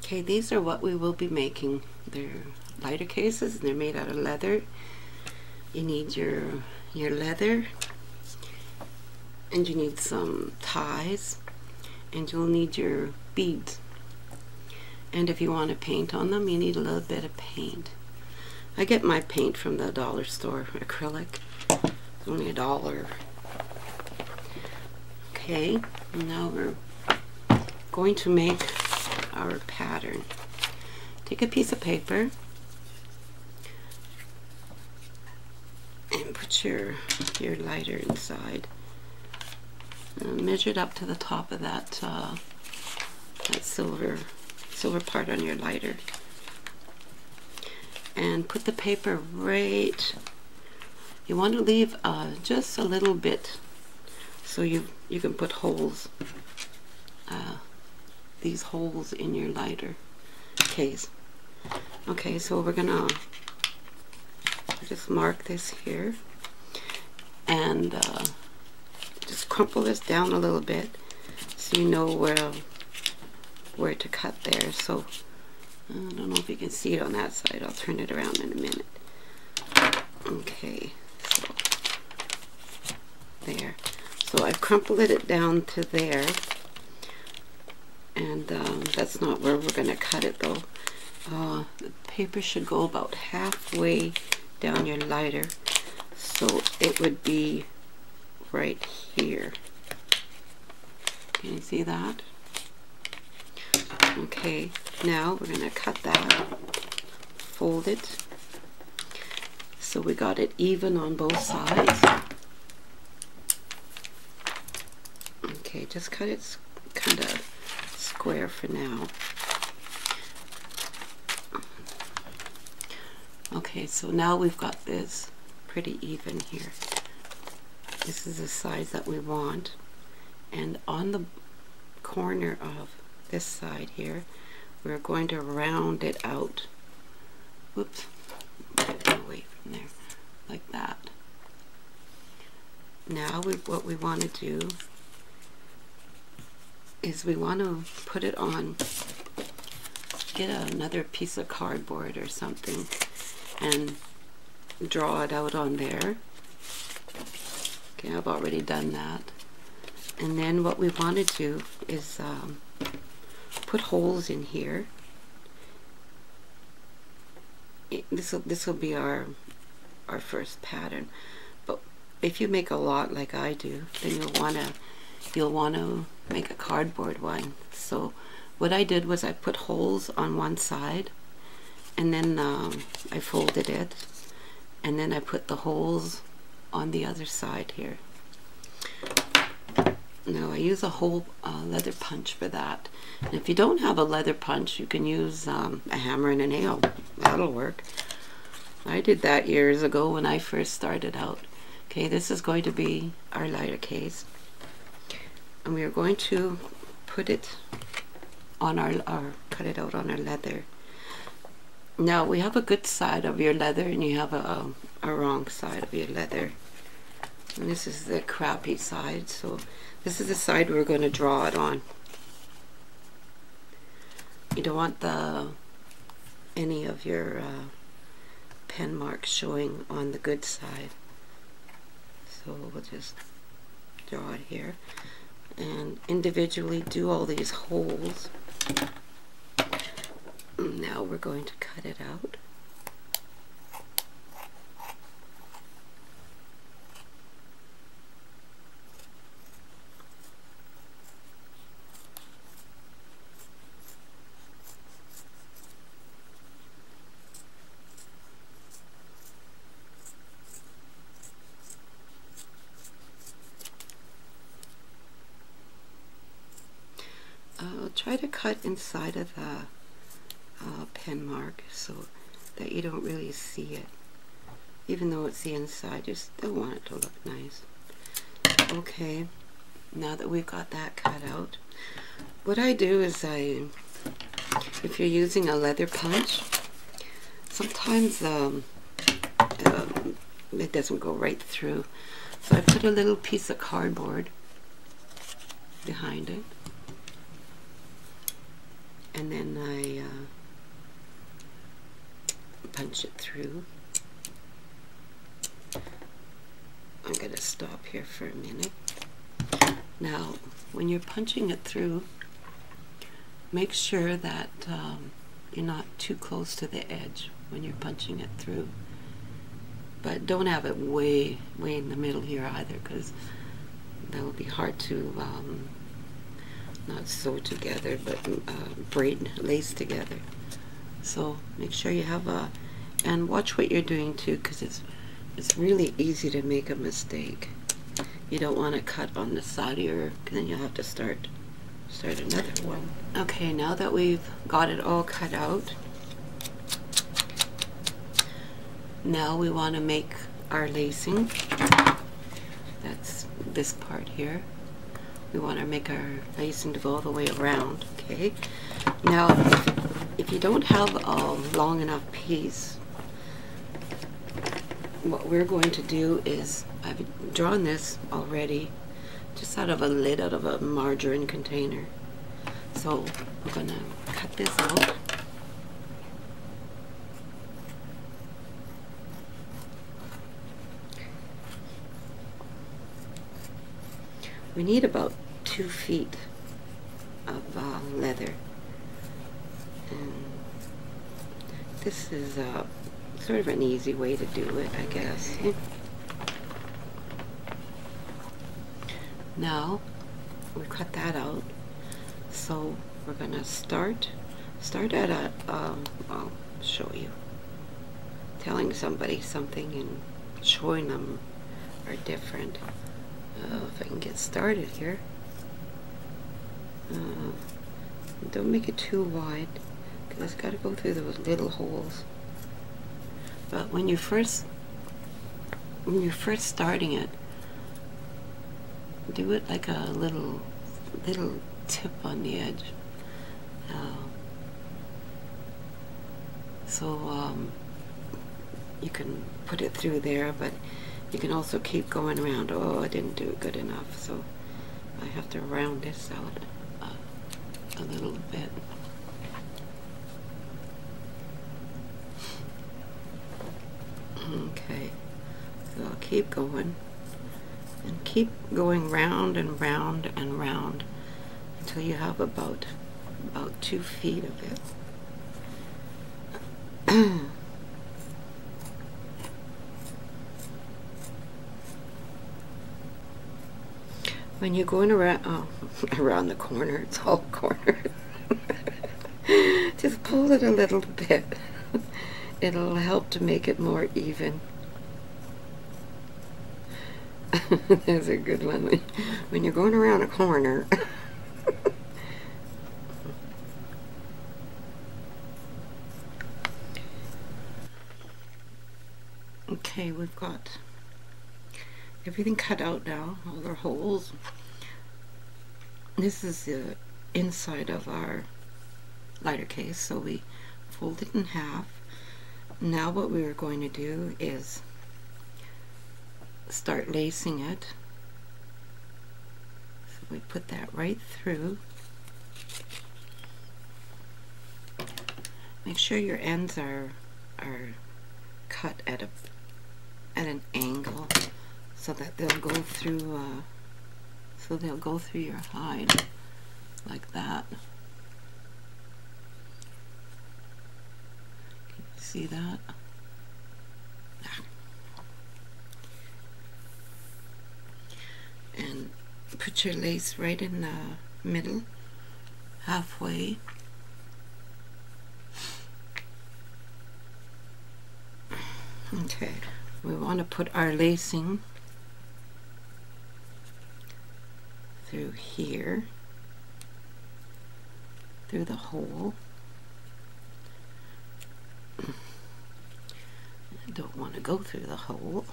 Okay, these are what we will be making. They're lighter cases and they're made out of leather. You need your leather, and you need some ties, and you'll need your beads. And if you want to paint on them, you need a little bit of paint. I get my paint from the dollar store, acrylic. It's only $1. Okay, now we're going to make our pattern. Take a piece of paper and put your lighter inside. Measure it up to the top of that silver part on your lighter, and put the paper right. You want to leave just a little bit so you can put holes, these holes in your lighter case. Okay, so we're gonna just mark this here and just crumple this down a little bit so you know where to cut there. So I don't know if you can see it on that side. I'll turn it around in a minute. Okay, so there. So I've crumpled it down to there, and that's not where we're going to cut it though. The paper should go about halfway down your lighter, so it would be right here. Can you see that? Okay, now we're going to cut that, fold it, so we got it even on both sides. Okay, just cut it kind of square for now. Okay, so now we've got this pretty even here. This is the size that we want, and on the corner of this side here, we're going to round it out. Whoops, get away from there, like that. Now what we want to do is we want to put it on, get another piece of cardboard or something and draw it out on there. Okay, I've already done that. And then what we want to do is put holes in here. This will be our first pattern. But if you make a lot like I do, then you'll want to make a cardboard one. So what I did was I put holes on one side, and then I folded it, and then I put the holes on the other side here. Now I use a whole leather punch for that. And if you don't have a leather punch, you can use a hammer and a nail. That'll work. I did that years ago when I first started out. Okay, this is going to be our lighter case, and we are going to put it on cut it out on our leather. Now we have a good side of your leather and you have a wrong side of your leather. And this is the crappy side, so this is the side we're going to draw it on. You don't want any of your pen marks showing on the good side. So we'll just draw it here and individually do all these holes. Now we're going to cut it out. Try to cut inside of the pen mark so that you don't really see it. Even though it's the inside, you still want it to look nice. Okay, now that we've got that cut out, what I do is if you're using a leather punch, sometimes it doesn't go right through. So I put a little piece of cardboard behind it. and then I punch it through. I'm going to stop here for a minute. Now, when you're punching it through, make sure that you're not too close to the edge when you're punching it through. But don't have it way in the middle here either, because that will be hard to not sew together, but braid, lace together. So make sure you have and watch what you're doing too, because it's really easy to make a mistake. You don't want to cut on the side of your, because then you'll have to start another one. Okay, now that we've got it all cut out, now we want to make our lacing. That's this part here. We want to make our lacing to go all the way around. Okay. Now, if you don't have a long enough piece, what we're going to do is, I've drawn this already just out of a lid out of a margarine container. So I'm going to cut this out. We need about 2 feet of leather, and this is sort of an easy way to do it, I guess. Now we cut that out, so we're gonna start at a I'll show you. Telling somebody something and showing them are different. If I can get started here. Don't make it too wide, because it's got to go through those little holes. But when you're first starting it, do it like a little tip on the edge. So you can put it through there, but you can also keep going around. Oh, I didn't do it good enough, so I have to round this out a little bit. Okay, so I'll keep going and keep going round and round and round until you have about 2 feet of it. When you're going around, around the corner, it's all corners. Just pull it a little bit. It'll help to make it more even. That's a good one. When you're going around a corner. Okay, we've got everything cut out now, all our holes. This is the inside of our lighter case, so we fold it in half. Now what we are going to do is start lacing it. So we put that right through. Make sure your ends are cut at an angle, so that they'll go through your hide like that. Can you see that? And put your lace right in the middle, halfway. Okay, we want to put our lacing through here, through the hole. I don't want to go through the hole.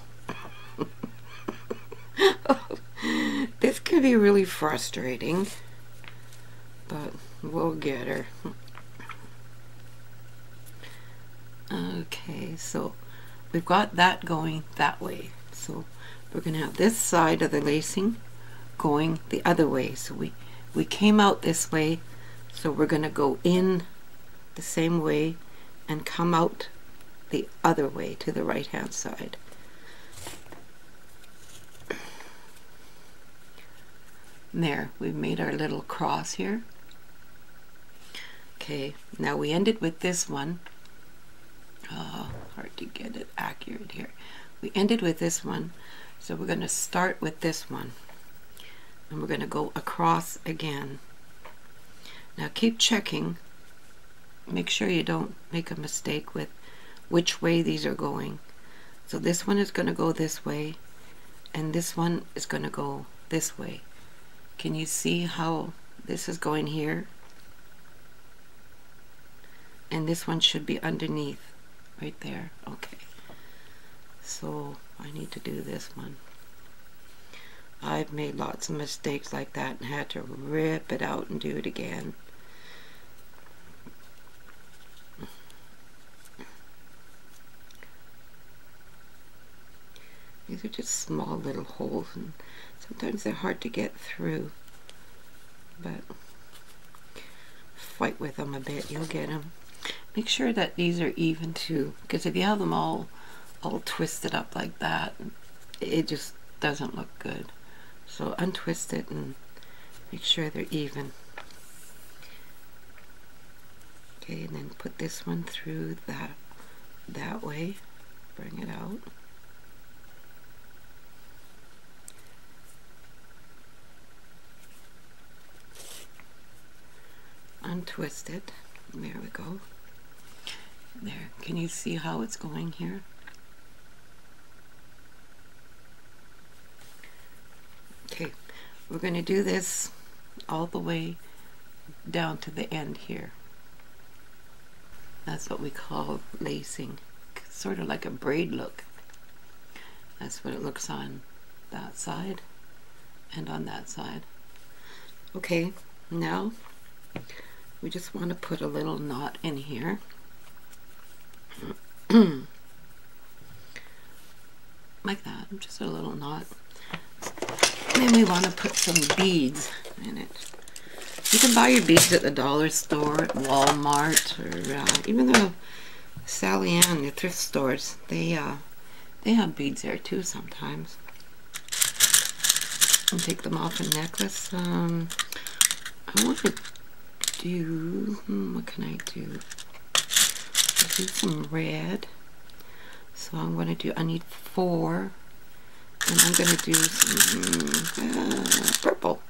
This can be really frustrating, but we'll get her. Okay, so we've got that going that way. So we're going to have this side of the lacing going the other way. So we came out this way So we're going to go in the same way and come out the other way to the right hand side. There, we've made our little cross here. Okay, now we ended with this one. Hard to get it accurate here. We ended with this one, so we're going to start with this one. And we're going to go across again. Now keep checking. Make sure you don't make a mistake with which way these are going. So this one is going to go this way, and this one is going to go this way. Can you see how this is going here? And this one should be underneath, right there. Okay. So I need to do this one. I've made lots of mistakes like that and had to rip it out and do it again. These are just small little holes, and sometimes they're hard to get through, but fight with them a bit, you'll get them. Make sure that these are even too, because if you have them all twisted up like that, it just doesn't look good. So untwist it and make sure they're even. Okay, and then put this one through that way, bring it out. Untwist it. There we go. There. Can you see how it's going here? Okay. We're going to do this all the way down to the end here. That's what we call lacing. Sort of like a braid look. That's what it looks on that side and on that side. Okay. Now we just want to put a little knot in here. Like that, just a little knot. And then we want to put some beads in it. You can buy your beads at the dollar store, at Walmart, or even the Sally Ann, the thrift stores. They have beads there too sometimes. And take them off a necklace. I want to do, what can I do? I'll do some red. So I'm going to do, I need 4. And I'm going to do some purple.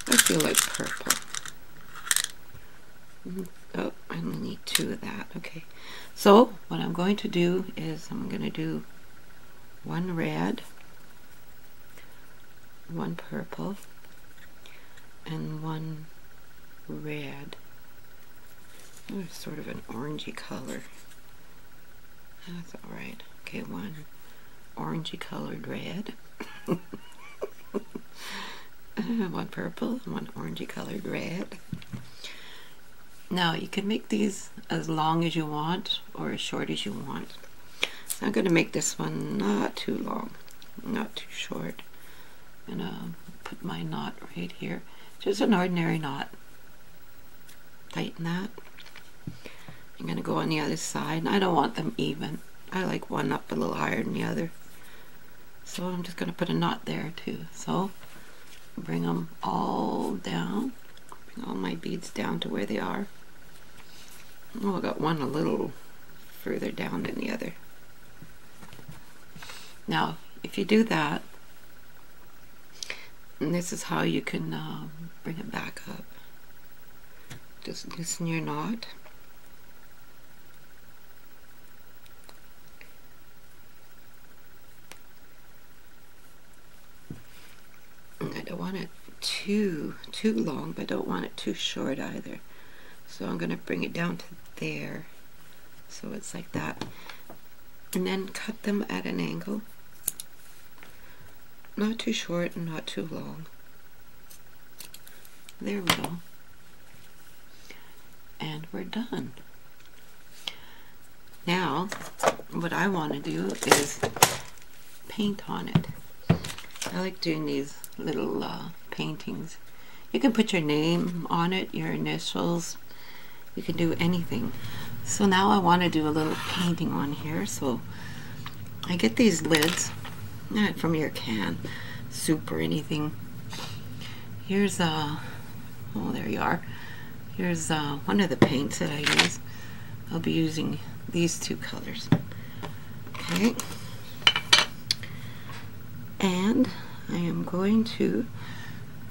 I feel like purple. Oh, I only need 2 of that. Okay. So what I'm going to do is I'm going to do 1 red, 1 purple, and 1 red. Oh, sort of an orangey color. That's alright. Okay, 1 orangey colored red. 1 purple, 1 orangey colored red. Now you can make these as long as you want or as short as you want. So I'm going to make this one not too long, not too short. I'm going to put my knot right here. Just an ordinary knot. Tighten that. I'm going to go on the other side. I don't want them even. I like one up a little higher than the other. So I'm just going to put a knot there too. So bring them all down. Bring all my beads down to where they are. Oh, I got one a little further down than the other. Now, if you do that, and this is how you can bring it back up. Just loosen your knot. And I don't want it too long, but I don't want it too short either. So I'm going to bring it down to there. So it's like that. And then cut them at an angle. Not too short and not too long. There we go. And we're done. Now, what I want to do is paint on it. I like doing these little paintings. You can put your name on it, your initials. You can do anything. So now I want to do a little painting on here. So I get these lids from your can, soup or anything. Here's oh, there you are. Here's one of the paints that I use. I'll be using these two colors. Okay. And I am going to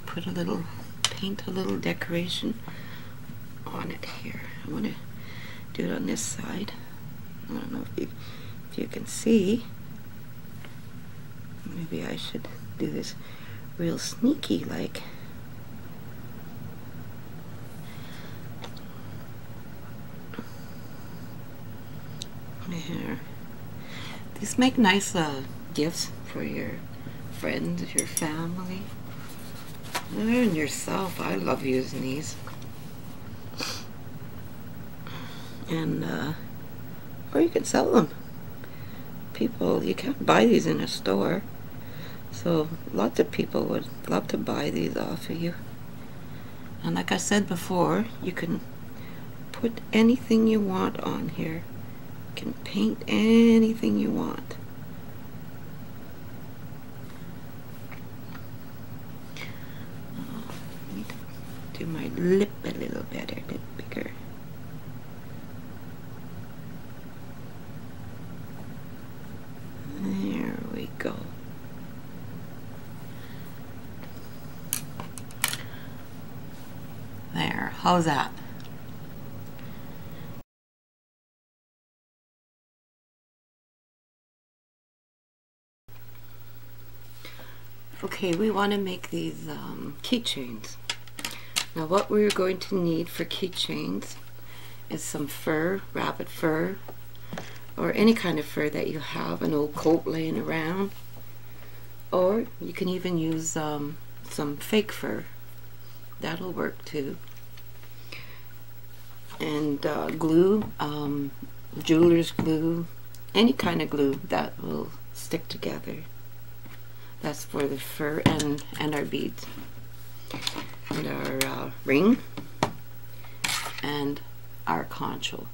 put a little, paint a little decoration on it here. I want to do it on this side. I don't know if you can see. Maybe I should do this real sneaky like. There. These make nice gifts for your friends, your family, and yourself. I love using these. And or you can sell them. People, you can't buy these in a store, so lots of people would love to buy these off of you. And like I said before, you can put anything you want on here. You can paint anything you want. Let me do my lip a little better, a bit bigger. There we go. There, how's that? Okay, we want to make these keychains. Now what we're going to need for keychains is some fur, rabbit fur, or any kind of fur that you have, an old coat laying around. Or you can even use some fake fur. That'll work too. And glue, jeweler's glue, any kind of glue that will stick together. That's for the fur and our beads. And our ring and our concho.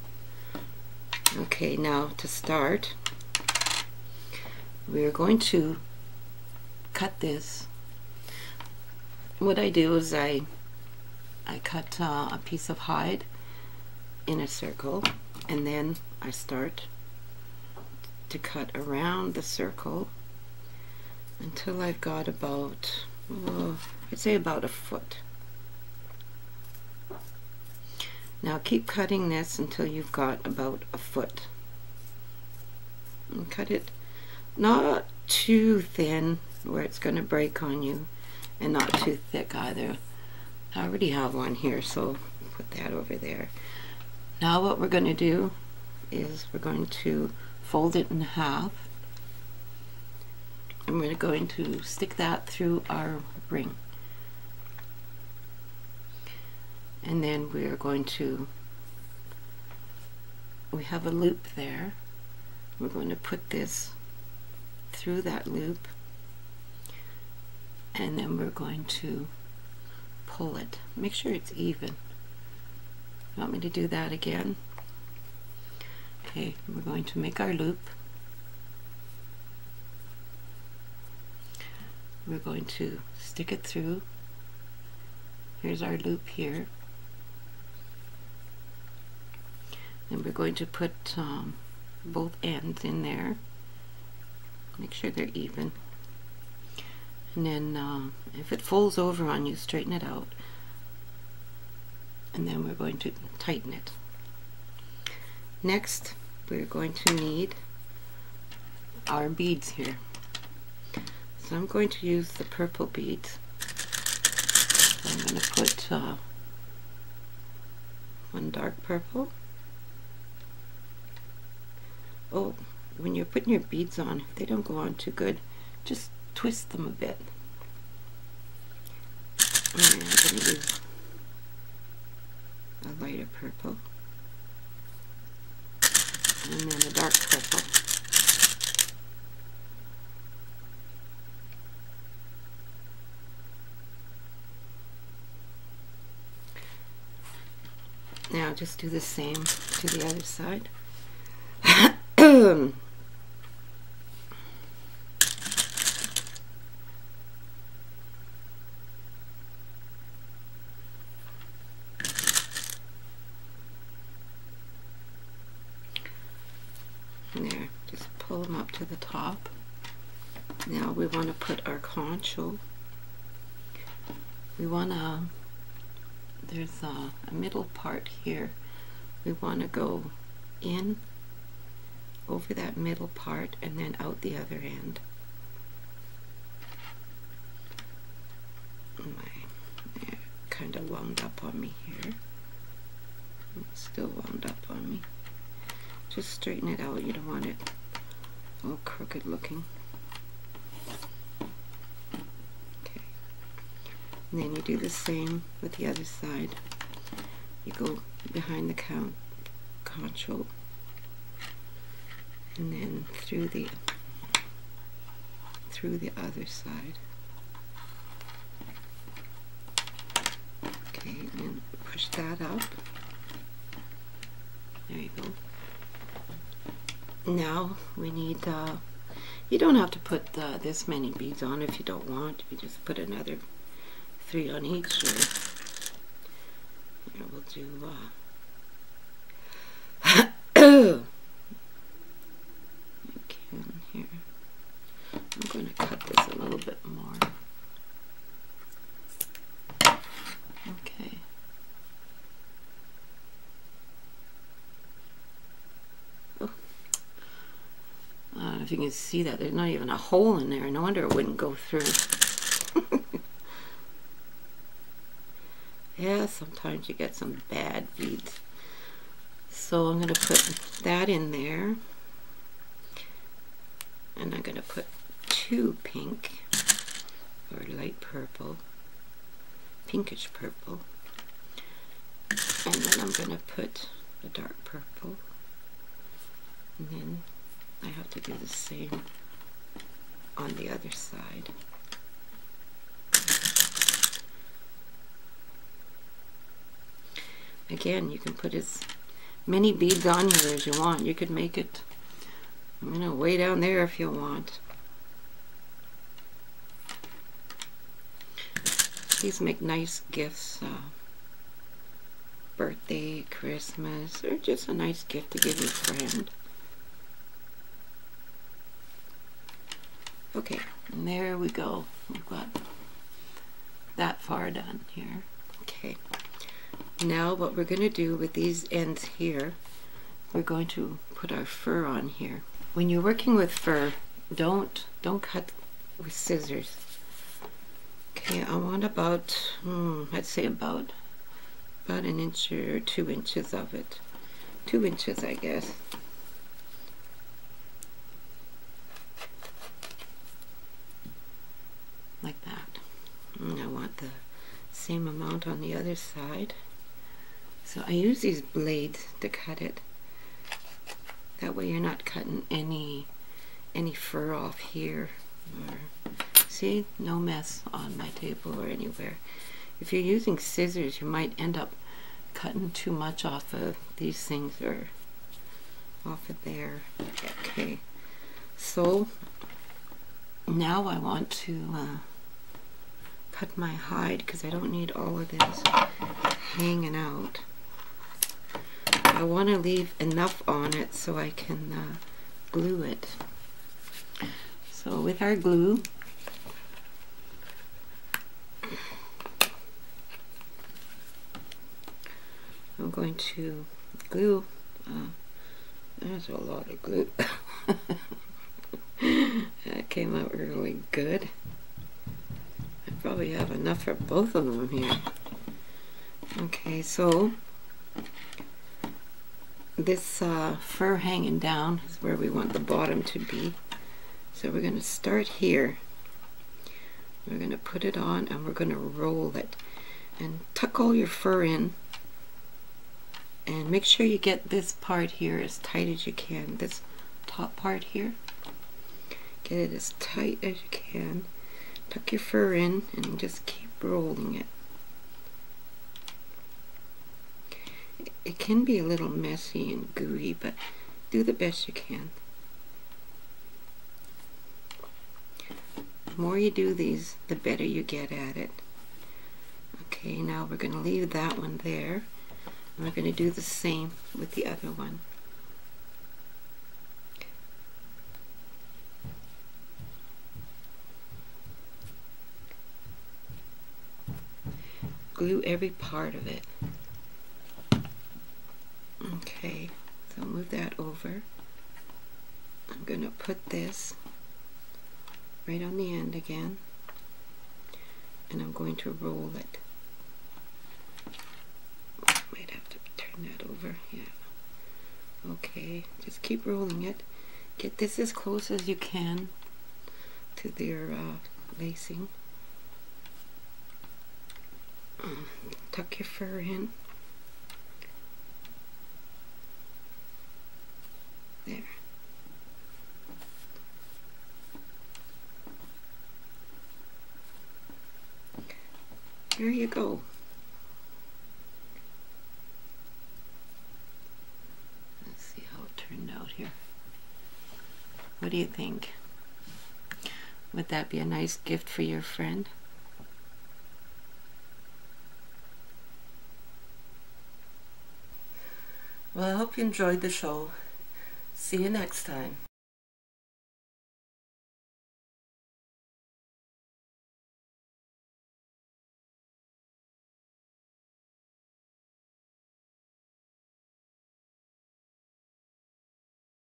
Okay, now to start, we're going to cut this. What I do is I cut a piece of hide in a circle, and then I start to cut around the circle until I've got about, I'd say about a foot. Now keep cutting this until you've got about a foot. And cut it not too thin where it's going to break on you, and not too thick either. I already have one here, so put that over there. Now what we're going to do is we're going to fold it in half, and we're going to stick that through our ring. And then we're going to, we have a loop there. We're going to put this through that loop, and then we're going to pull it. Make sure it's even. You want me to do that again? Okay, we're going to make our loop. We're going to stick it through. Here's our loop here. And we're going to put both ends in there. Make sure they're even. And then if it folds over on you, straighten it out. And then we're going to tighten it. Next, we're going to need our beads here. So I'm going to use the purple beads. So I'm going to put one dark purple. Oh, when you're putting your beads on, if they don't go on too good, just twist them a bit. And I'm going to use a lighter purple, and then a dark purple. Now just do the same to the other side. There, just pull them up to the top. Now we want to put our concho. We want to, there's a middle part here. We want to go in over that middle part and then out the other end. Yeah, kind of wound up on me here. It's still wound up on me. Just straighten it out. You don't want it all crooked looking. Okay. And then you do the same with the other side. You go behind the concho and then through the other side. Okay, and push that up. There you go. Now we need, you don't have to put this many beads on if you don't want. You just put another 3 on each. Or here we'll do, again here. I'm going to cut this a little bit more. Okay. I don't know if you can see that. There's not even a hole in there. No wonder it wouldn't go through. Yeah, sometimes you get some bad beads. So I'm going to put that in there. And I'm going to put 2 pink or light purple, pinkish purple. And then I'm going to put a dark purple. And then I have to do the same on the other side. Again, you can put as many beads on here as you want. You could make it, you know, way down there if you want. These make nice gifts, birthday, Christmas, or just a nice gift to give your friend. Okay, and there we go. We've got that far done here. Okay, now what we're going to do with these ends here, we're going to put our fur on here. When you're working with fur, don't cut with scissors. Okay, I want about, I'd say about an inch or 2 inches of it. 2 inches, I guess. Like that. And I want the same amount on the other side. So I use these blades to cut it. That way you're not cutting any fur off here. Or, see, no mess on my table or anywhere. If you're using scissors, you might end up cutting too much off of these things or off of there. Okay, so now I want to cut my hide because I don't need all of this hanging out. I want to leave enough on it so I can glue it. So with our glue, I'm going to glue, there's a lot of glue. That came out really good. I probably have enough for both of them here. Okay, so this fur hanging down is where we want the bottom to be. So we're going to start here. We're going to put it on and we're going to roll it. And tuck all your fur in. And make sure you get this part here as tight as you can. This top part here. Get it as tight as you can. Tuck your fur in and just keep rolling it. it can be a little messy and gooey, but do the best you can. The more you do these, the better you get at it. Okay, now we're going to leave that one there. And we're going to do the same with the other one. Glue every part of it. Okay, so move that over. I'm going to put this right on the end again, and I'm going to roll it. Might have to turn that over. Yeah. Okay, just keep rolling it. Get this as close as you can to their lacing. Tuck your fur in. There. There you go. Let's see how it turned out here. What do you think? Would that be a nice gift for your friend? Well, I hope you enjoyed the show. See you next time.